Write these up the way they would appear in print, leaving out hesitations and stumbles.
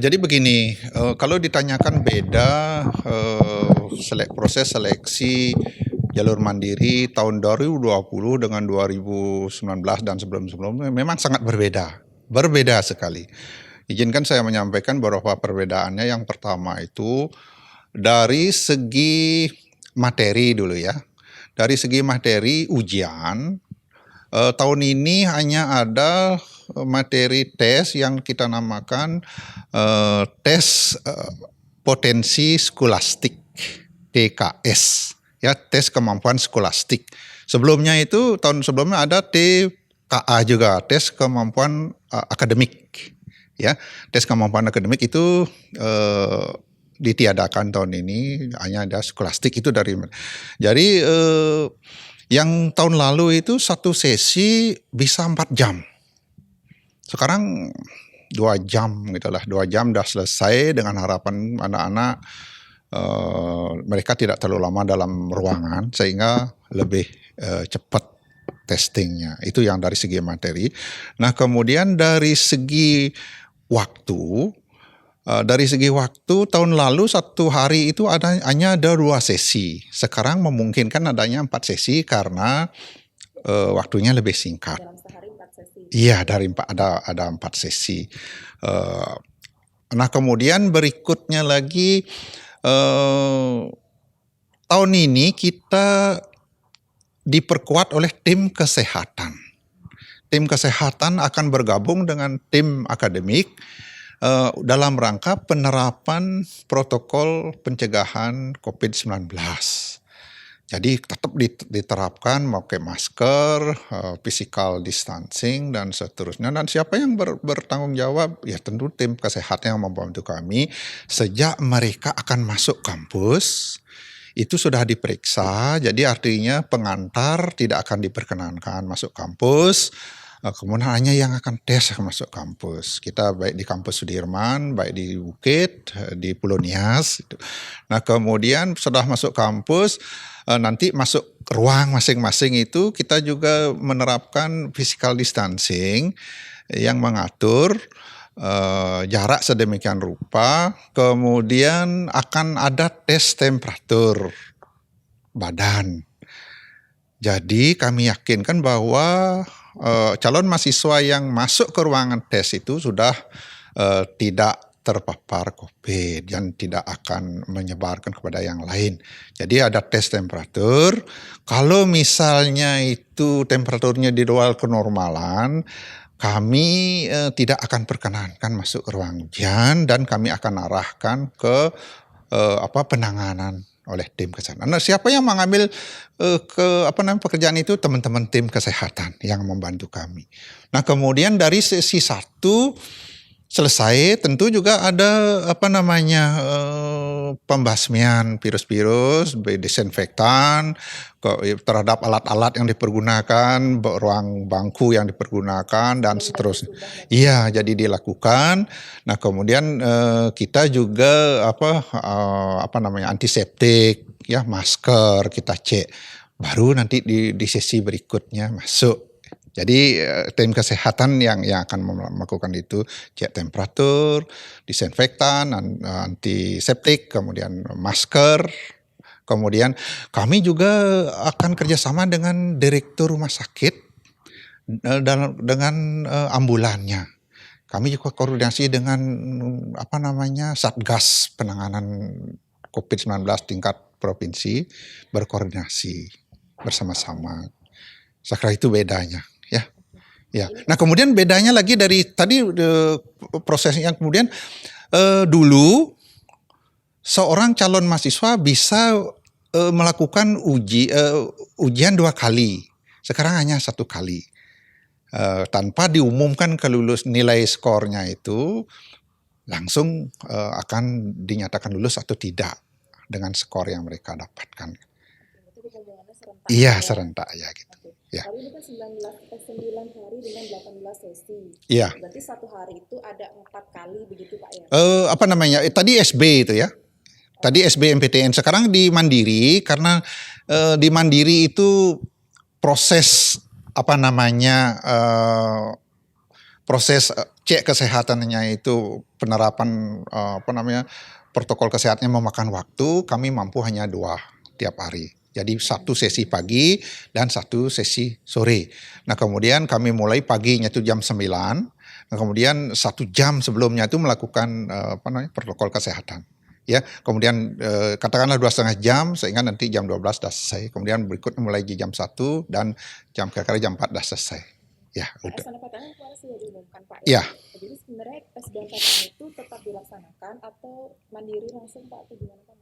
Jadi begini, kalau ditanyakan beda proses seleksi jalur mandiri tahun 2020 dengan 2019 dan sebelum-sebelumnya memang sangat berbeda, berbeda sekali. Izinkan saya menyampaikan beberapa perbedaannya. Yang pertama itu dari segi materi dulu ya. Dari segi materi ujian, tahun ini hanya ada materi tes yang kita namakan tes potensi skolastik, TKS, ya, tes kemampuan skolastik. Sebelumnya itu tahun sebelumnya ada TKA juga, tes kemampuan akademik, ya. Tes kemampuan akademik itu ditiadakan tahun ini, hanya ada skolastik itu dari. Jadi yang tahun lalu itu satu sesi bisa 4 jam. Sekarang 2 jam gitulah, 2 jam udah selesai dengan harapan anak-anak mereka tidak terlalu lama dalam ruangan sehingga lebih cepat testingnya. Itu yang dari segi materi. Nah, kemudian dari segi waktu, tahun lalu satu hari itu hanya ada 2 sesi. Sekarang memungkinkan adanya 4 sesi karena waktunya lebih singkat. Dalam sehari 4 sesi. Iya, ada 4 sesi. Nah, kemudian berikutnya lagi tahun ini kita diperkuat oleh tim kesehatan. Tim kesehatan akan bergabung dengan tim akademik dalam rangka penerapan protokol pencegahan COVID-19. Jadi tetap diterapkan memakai masker, physical distancing dan seterusnya. Dan siapa yang bertanggung jawab? Ya tentu tim kesehatan yang membantu kami. Sejak mereka akan masuk kampus, itu sudah diperiksa. Jadi artinya pengantar tidak akan diperkenankan masuk kampus. Kemudian hanya yang akan tes masuk kampus. Kita baik di kampus Sudirman, baik di Bukit, di Pulau Nias. Nah, kemudian setelah masuk kampus, nanti masuk ruang masing-masing itu kita juga menerapkan physical distancing yang mengatur jarak sedemikian rupa. Kemudian akan ada tes temperatur badan. Jadi kami yakinkan bahwa calon mahasiswa yang masuk ke ruangan tes itu sudah tidak terpapar COVID dan tidak akan menyebarkan kepada yang lain. Jadi ada tes temperatur. Kalau misalnya itu temperaturnya di luar kenormalan, kami tidak akan perkenankan masuk ke ruang ujian dan kami akan arahkan ke penanganan oleh tim kesehatan. Nah, siapa yang mengambil pekerjaan itu? Teman-teman tim kesehatan yang membantu kami. Nah, kemudian dari sesi 1 selesai, tentu juga ada pembasmian virus-virus, desinfektan terhadap alat-alat yang dipergunakan, ruang bangku yang dipergunakan dan seterusnya. Iya, jadi dilakukan. Nah, kemudian kita juga antiseptik, ya, masker kita cek. Baru nanti di sesi berikutnya masuk. Jadi tim kesehatan yang akan melakukan itu, cek temperatur, disinfektan, antiseptik, kemudian masker. Kemudian kami juga akan kerjasama dengan direktur rumah sakit dengan ambulannya. Kami juga koordinasi dengan Satgas penanganan COVID-19 tingkat provinsi, berkoordinasi bersama-sama. Saya kira itu bedanya. Ya. Nah, kemudian bedanya lagi dari tadi prosesnya, kemudian dulu seorang calon mahasiswa bisa melakukan ujian 2 kali. Sekarang hanya 1 kali. Tanpa diumumkan nilai skornya itu, langsung akan dinyatakan lulus atau tidak dengan skor yang mereka dapatkan. Iya, serentak ya gitu. Ya. Lalu ini kan 9 hari dengan 18 sesi. Iya. Berarti 1 hari itu ada 4 kali begitu Pak ya? Tadi SB itu ya. Tadi SBMPTN. Sekarang di Mandiri, karena di Mandiri itu proses proses cek kesehatannya itu penerapan protokol kesehatannya memakan waktu, kami mampu hanya 2 tiap hari. Jadi 1 sesi pagi dan 1 sesi sore. Nah kemudian kami mulai paginya itu jam 9, nah kemudian 1 jam sebelumnya itu melakukan protokol kesehatan. Ya, kemudian katakanlah 2,5 jam sehingga nanti jam 12 sudah selesai. Kemudian berikutnya mulai di jam 1 dan kira-kira jam 4 sudah selesai. Ya, udah. SNMPTN kemarin sudah diumumkan Pak. Ya. Jadi sebenarnya SBMPTN itu tetap dilaksanakan atau mandiri langsung Pak atau gimana Pak?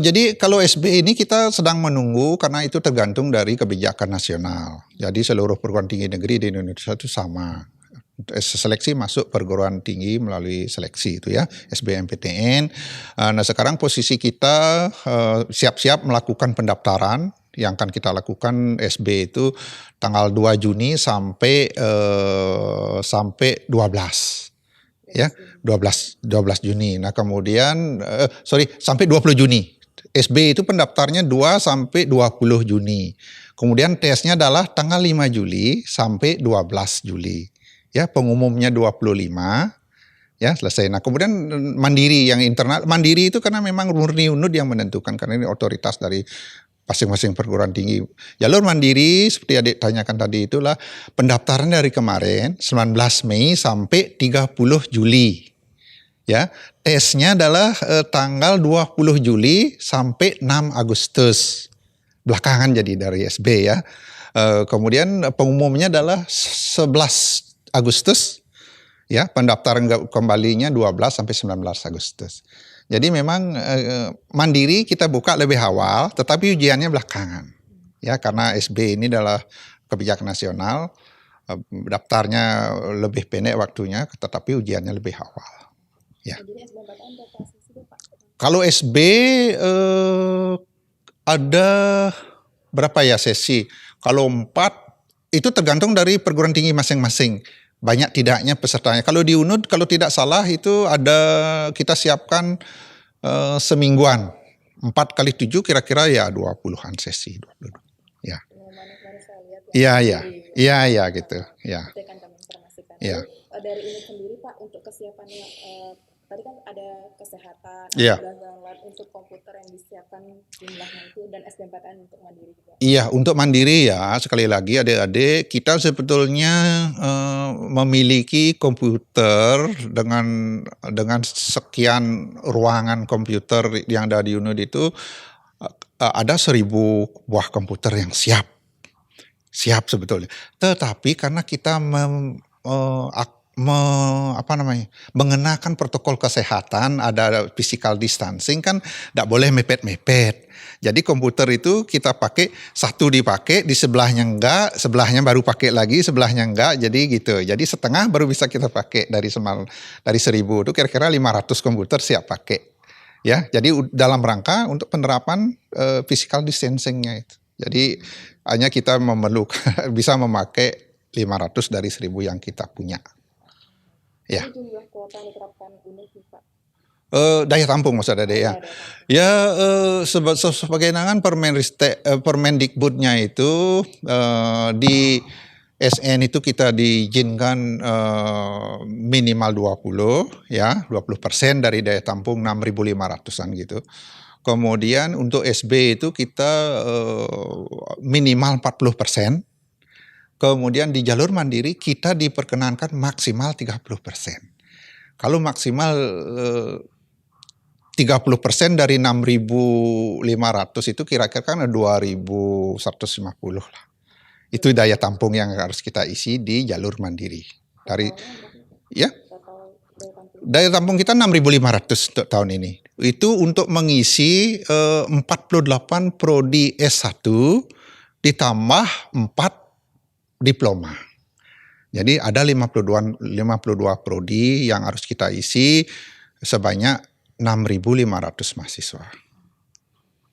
Jadi kalau SB ini kita sedang menunggu karena itu tergantung dari kebijakan nasional. Jadi seluruh perguruan tinggi negeri di Indonesia itu sama. Seleksi masuk perguruan tinggi melalui seleksi itu ya, SBMPTN. Nah sekarang posisi kita siap-siap melakukan pendaftaran yang akan kita lakukan SB itu tanggal 2 Juni sampai 12 ya, 12 Juni. Nah kemudian sampai 20 Juni. SB itu pendaftarnya 2 sampai 20 Juni. Kemudian tesnya adalah tanggal 5 Juli sampai 12 Juli. Ya, pengumumnya 25 ya selesai. Nah kemudian mandiri yang internal, mandiri itu karena memang murni UNUD yang menentukan karena ini otoritas dari masing-masing perguruan tinggi. Jalur mandiri seperti adik tanyakan tadi itulah pendaftaran dari kemarin 19 Mei sampai 30 Juli. Ya, tesnya adalah tanggal 20 Juli sampai 6 Agustus. Belakangan jadi dari SB ya. Kemudian pengumumannya adalah 11 Agustus. Ya, pendaftaran kembalinya 12 sampai 19 Agustus. Jadi memang mandiri kita buka lebih awal, tetapi ujiannya belakangan. Ya, karena SB ini adalah kebijakan nasional, daftarnya lebih pendek waktunya, tetapi ujiannya lebih awal. Ya. Kalau SB ada berapa ya sesi? Kalau 4 itu tergantung dari perguruan tinggi masing-masing. Banyak tidaknya pesertanya. Kalau di UNUD kalau tidak salah itu ada kita siapkan semingguan. 4 kali 7 kira-kira ya 20-an sesi. 22. Ya. Iya gitu. Ya. Ya. Dari UNUD sendiri Pak untuk kesiapannya tadi kan ada kesehatan, ya. ada untuk komputer yang disiapkan jumlahnya itu dan SBMPTN untuk mandiri juga. Iya, untuk mandiri ya sekali lagi adik-adik kita sebetulnya memiliki komputer dengan sekian ruangan komputer yang ada di UNUD itu ada 1.000 buah komputer yang siap sebetulnya. Tetapi karena kita mengenakan protokol kesehatan, ada physical distancing kan tidak boleh mepet-mepet. Jadi komputer itu kita pakai, satu dipakai, di sebelahnya enggak, sebelahnya baru pakai lagi, sebelahnya enggak, jadi gitu. Jadi setengah baru bisa kita pakai dari 1.000 itu kira-kira 500 komputer siap pakai. Ya, jadi dalam rangka untuk penerapan physical distancingnya itu. Jadi hanya kita memerlukan bisa memakai 500 dari 1.000 yang kita punya. Ya. Jumlah kuota yang diterapkan UNUD Pak? Daya tampung maksud adik ya. Ya sebagai nangan Permendikbudnya itu di SN itu kita diizinkan minimal 20% dari daya tampung 6.500-an gitu. Kemudian untuk SB itu kita minimal 40%. Kemudian di jalur mandiri kita diperkenankan maksimal 30%. Kalau maksimal 30% dari 6.500 itu kira-kira kan 2.150 lah. Itu daya tampung yang harus kita isi di jalur mandiri. Daya tampung kita 6.500 untuk tahun ini. Itu untuk mengisi 48 prodi S1 ditambah 4 diploma. Jadi ada 52 prodi yang harus kita isi sebanyak 6.500 mahasiswa.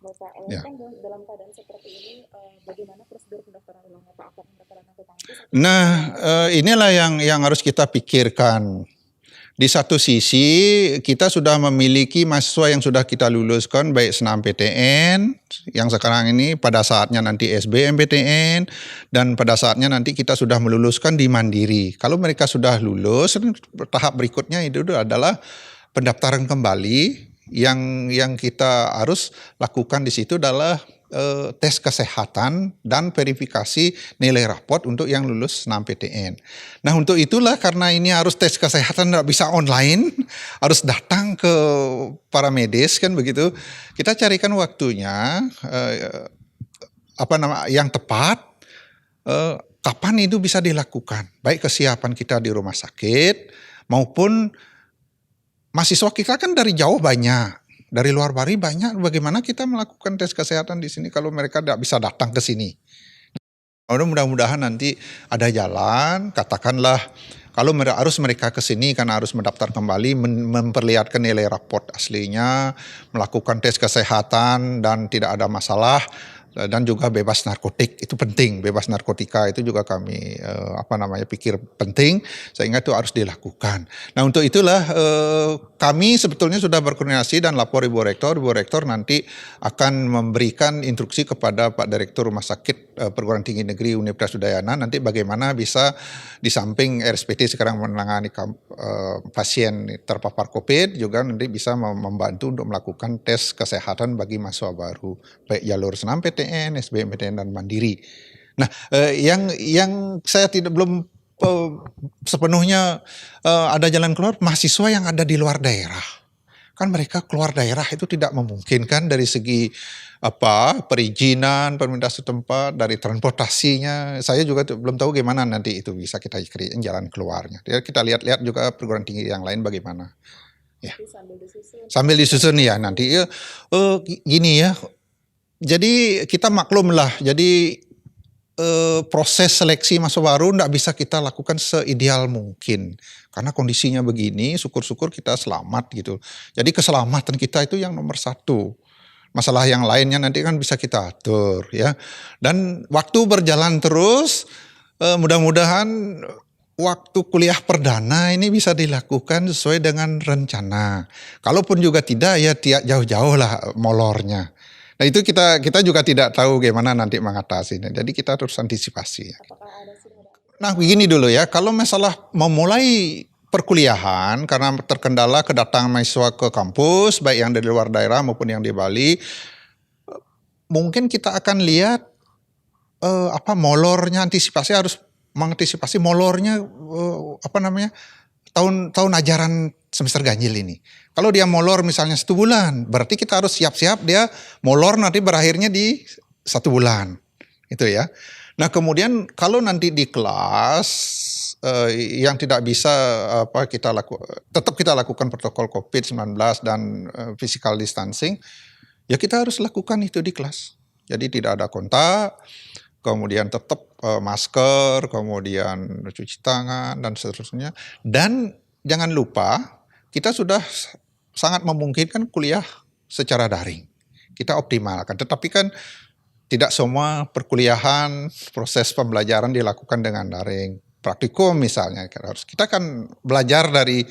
Bapak, ya. Kan dalam keadaan seperti ini, bagaimana prosedur pendaftaran ulang Pak? Pendaftaran angkutan? Nah, inilah yang harus kita pikirkan. Di satu sisi kita sudah memiliki mahasiswa yang sudah kita luluskan baik SNMPTN yang sekarang ini pada saatnya nanti SBMPTN dan pada saatnya nanti kita sudah meluluskan di Mandiri. Kalau mereka sudah lulus, tahap berikutnya itu adalah pendaftaran kembali yang kita harus lakukan di situ adalah tes kesehatan dan verifikasi nilai raport untuk yang lulus SNMPTN. Nah untuk itulah karena ini harus tes kesehatan tidak bisa online, harus datang ke para medis kan begitu. Kita carikan waktunya yang tepat, kapan itu bisa dilakukan, baik kesiapan kita di rumah sakit maupun mahasiswa kita kan dari jauh banyak. Dari luar Bali banyak, bagaimana kita melakukan tes kesehatan di sini kalau mereka tidak bisa datang ke sini. Mudah-mudahan nanti ada jalan, katakanlah kalau harus mereka ke sini karena harus mendaftar kembali, memperlihatkan nilai raport aslinya, melakukan tes kesehatan dan tidak ada masalah. Dan juga bebas narkotik, itu penting, bebas narkotika itu juga kami pikir penting sehingga itu harus dilakukan. Nah untuk itulah kami sebetulnya sudah berkoordinasi dan lapor Ibu Rektor nanti akan memberikan instruksi kepada Pak Direktur Rumah Sakit Perguruan Tinggi Negeri Universitas Udayana nanti bagaimana bisa di samping RSPT sekarang menangani pasien terpapar COVID juga nanti bisa membantu untuk melakukan tes kesehatan bagi mahasiswa baru baik jalur SNMPTN, SBMPTN dan Mandiri. Nah, yang saya belum sepenuhnya ada jalan keluar mahasiswa yang ada di luar daerah. Kan mereka keluar daerah itu tidak memungkinkan dari segi perizinan pemerintah setempat, dari transportasinya. Saya juga belum tahu gimana nanti itu bisa kita cari jalan keluarnya. Jadi kita lihat-lihat juga perguruan tinggi yang lain bagaimana. Ya. Sambil disusun ya nanti. Gini ya. Jadi kita maklum lah. Jadi proses seleksi mahasiswa baru tidak bisa kita lakukan seideal mungkin. Karena kondisinya begini, syukur-syukur kita selamat gitu. Jadi keselamatan kita itu yang nomor satu. Masalah yang lainnya nanti kan bisa kita atur ya. Dan waktu berjalan terus, mudah-mudahan waktu kuliah perdana ini bisa dilakukan sesuai dengan rencana. Kalaupun juga tidak ya jauh-jauh lah molornya. Nah itu kita juga tidak tahu bagaimana nanti mengatasinya. Jadi kita harus antisipasi. Nah begini dulu ya, kalau masalah memulai perkuliahan karena terkendala kedatangan mahasiswa ke kampus, baik yang dari luar daerah maupun yang di Bali, mungkin kita akan lihat molornya antisipasi harus mengantisipasi molornya tahun ajaran semester ganjil ini. Kalau dia molor misalnya 1 bulan, berarti kita harus siap-siap dia molor nanti berakhirnya di 1 bulan. Itu ya. Nah kemudian kalau nanti di kelas yang tidak bisa tetap kita lakukan protokol COVID-19 dan physical distancing, ya kita harus lakukan itu di kelas. Jadi tidak ada kontak, kemudian tetap masker, kemudian cuci tangan dan seterusnya. Dan jangan lupa kita sudah sangat memungkinkan kuliah secara daring. Kita optimalkan, tetapi kan tidak semua perkuliahan, proses pembelajaran dilakukan dengan daring. Praktikum misalnya, kita kan belajar dari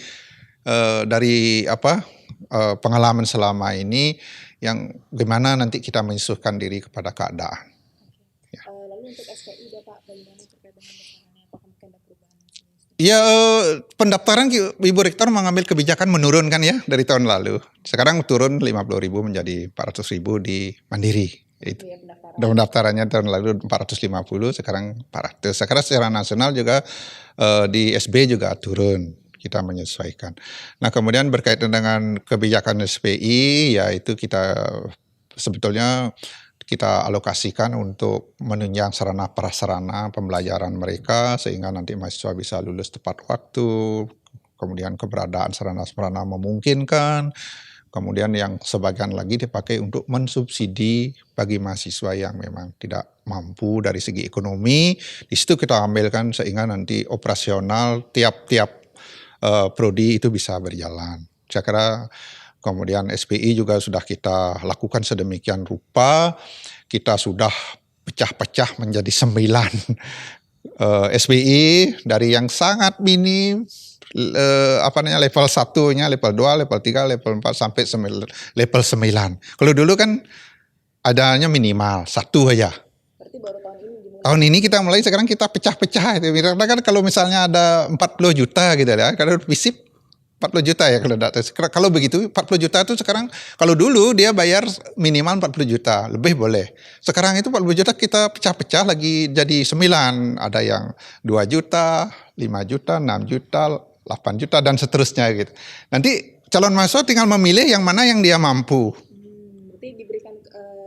pengalaman selama ini yang gimana nanti kita menyesuaikan diri kepada keadaan. Ya. Lalu untuk SPI Bapak bagaimana terkait dengan besarannya? Apakah mungkin ada perubahan? Ya pendaftaran Ibu Rektor mengambil kebijakan menurunkan ya dari tahun lalu. Sekarang turun 50.000 menjadi 400.000 di Mandiri. Itu. Ya, pendaftarannya tahun lalu 450, sekarang 400. Sekarang secara nasional juga di SB juga turun, kita menyesuaikan. Nah kemudian berkaitan dengan kebijakan SPI, yaitu kita sebetulnya kita alokasikan untuk menunjang sarana prasarana pembelajaran mereka sehingga nanti mahasiswa bisa lulus tepat waktu, kemudian keberadaan sarana-sarana memungkinkan. Kemudian yang sebagian lagi dipakai untuk mensubsidi bagi mahasiswa yang memang tidak mampu dari segi ekonomi. Di situ kita ambilkan sehingga nanti operasional tiap-tiap prodi itu bisa berjalan. Saya kira kemudian SPI juga sudah kita lakukan sedemikian rupa. Kita sudah pecah-pecah menjadi 9 SPI dari yang sangat minim level 1-nya, level 2, level 3, level 4 sampai level 9. Kalau dulu kan adanya minimal 1 aja. Berarti baru tahun ini dimulai. Tahun ini kita mulai, sekarang kita pecah-pecah. Karena kan kalau misalnya ada 40 juta gitu ya, kalau FISIP 40 juta ya kalau data. Kalau begitu 40 juta itu sekarang, kalau dulu dia bayar minimal 40 juta, lebih boleh. Sekarang itu 40 juta kita pecah-pecah lagi jadi 9. Ada yang 2 juta, 5 juta, 6 juta, 8 juta dan seterusnya gitu. Nanti calon mahasiswa tinggal memilih yang mana yang dia mampu. Berarti diberikan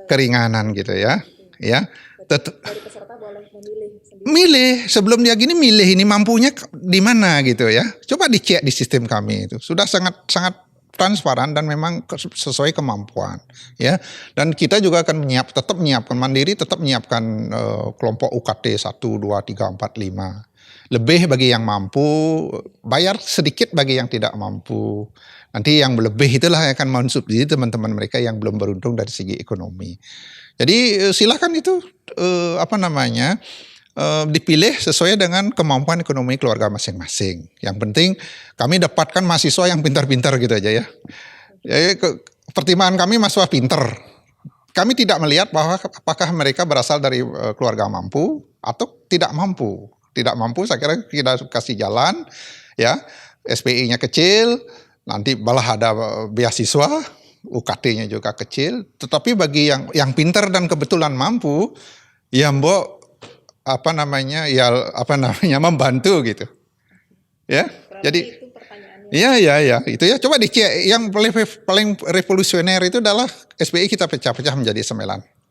Keringanan gitu ya. Ya. dari peserta boleh memilih sendiri. Milih sebelum dia gini, milih ini mampunya di mana gitu ya. Coba dicek di sistem kami itu. Sudah sangat transparan dan memang sesuai kemampuan ya. Dan kita juga akan tetap menyiapkan Mandiri, tetap menyiapkan kelompok UKT 1 2 3 4 5. Lebih bagi yang mampu, bayar sedikit bagi yang tidak mampu. Nanti yang lebih itulah yang akan mensubsidi teman-teman mereka yang belum beruntung dari segi ekonomi. Jadi silakan itu dipilih sesuai dengan kemampuan ekonomi keluarga masing-masing. Yang penting kami dapatkan mahasiswa yang pintar-pintar gitu aja ya. Jadi pertimbangan kami mahasiswa pintar. Kami tidak melihat bahwa apakah mereka berasal dari keluarga mampu atau tidak mampu. Tidak mampu saya kira kita kasih jalan ya. SPI-nya kecil, nanti malah ada beasiswa, UKT-nya juga kecil. Tetapi bagi yang pintar dan kebetulan mampu, ya mbok membantu gitu. Ya. Jadi Itu pertanyaannya. iya itu ya, coba dicek yang paling revolusioner itu adalah SPI kita pecah-pecah menjadi 9.